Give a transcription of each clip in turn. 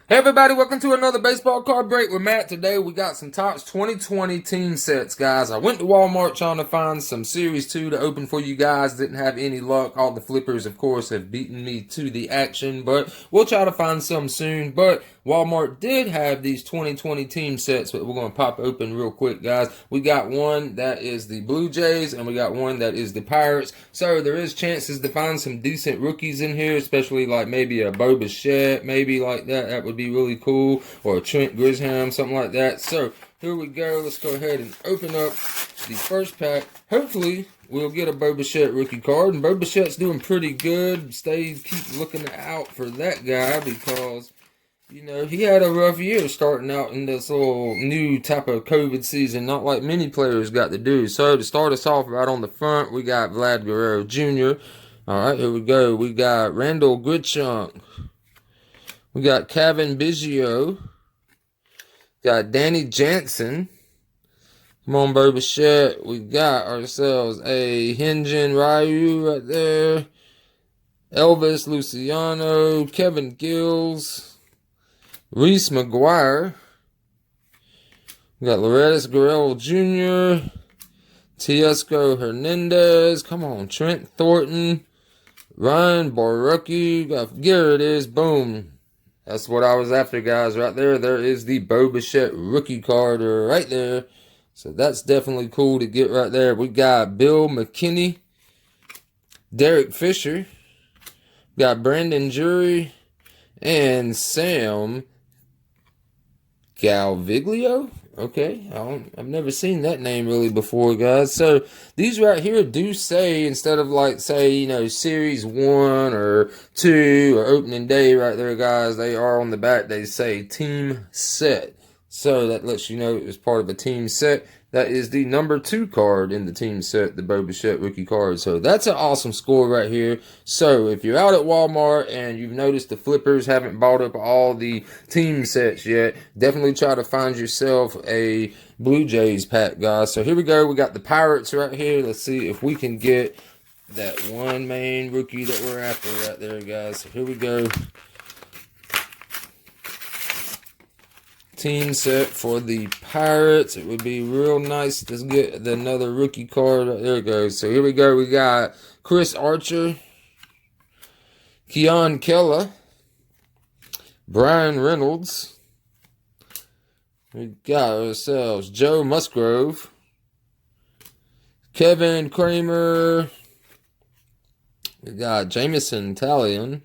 Hey everybody, welcome to another baseball card break with Matt. Today we got some Topps 2020 team sets, guys. I went to Walmart trying to find some Series 2 to open for you guys. Didn't have any luck. All the flippers, of course, have beaten me to the action, but we'll try to find some soon. But Walmart did have these 2020 team sets that we're going to pop open real quick, guys. We got one that is the Blue Jays, and we got one that is the Pirates. So there is chances to find some decent rookies in here, especially like maybe a Bo Bichette, maybe like that. That would be really cool, or a Trent Grisham, something like that. So here we go. Let's go ahead and open up the first pack. Hopefully we'll get a Bo Bichette rookie card, and Bo Bichette's doing pretty good. Keep looking out for that guy because he had a rough year starting out in this little new type of COVID season, not like many players got to do. So to start us off right on the front, we got Vlad Guerrero Jr. All right, here we go. We got Randall Grichuk. We got Kevin Biggio. Got Danny Jansen. Come on, Bo Bichette. We got ourselves a Hyun-Jin Ryu right there. Elvis Luciano. Kevin Gills. Reese McGuire. We got Lourdes Gurriel Jr. Teoscar Hernandez. Come on, Trent Thornton. Ryan Borucki. Here it is. Boom. That's what I was after, guys. Right there. There is the Bo Bichette rookie card right there. So that's definitely cool to get right there. We got Bill McKinney. Derek Fisher. We got Brandon Drury. And Sam Galviglio? Okay, I've never seen that name really before, guys. So these right here do say, instead of like say, Series 1 or 2 or opening day right there, guys, they are on the back. They say team set. So that lets you know it's part of a team set. That is the number 2 card in the team set, the Bo Bichette rookie card. So that's an awesome score right here. So if you're out at Walmart and you've noticed the flippers haven't bought up all the team sets yet, definitely try to find yourself a Blue Jays pack, guys. So here we go. We got the Pirates right here. Let's see if we can get that one main rookie that we're after right there, guys. So here we go. Team set for the Pirates. It would be real nice to get another rookie card. There it goes. So here we go. We got Chris Archer, Keon Keller, Brian Reynolds. We got ourselves Joe Musgrove, Kevin Kramer. We got Jameson Taillon.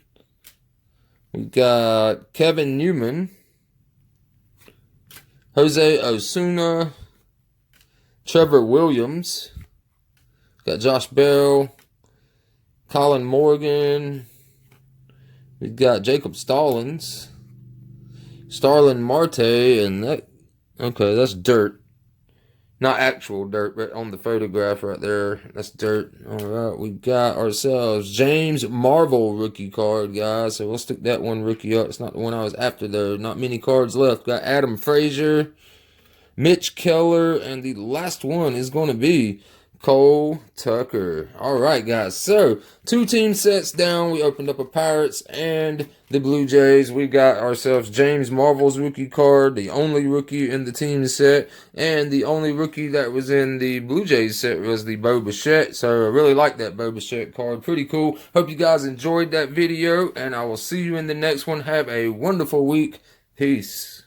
We got Kevin Newman. Jose Osuna, Trevor Williams, got Josh Bell, Colin Morgan, we've got Jacob Stallings, Starlin Marte, and that's dirt. Not actual dirt, but on the photograph right there, that's dirt. All right, we got ourselves James Marvel rookie card, guys. So we'll stick that one rookie up. It's not the one I was after, though. Not many cards left. Got Adam Frazier, Mitch Keller, and the last one is going to be Cole Tucker. All right, guys. So 2 team sets down. We opened up a Pirates and the Blue Jays. We got ourselves James Marvel's rookie card, the only rookie in the team set, and the only rookie that was in the Blue Jays set was the Bo Bichette. So I really like that Bo Bichette card. Pretty cool. Hope you guys enjoyed that video, and I will see you in the next one. Have a wonderful week. Peace.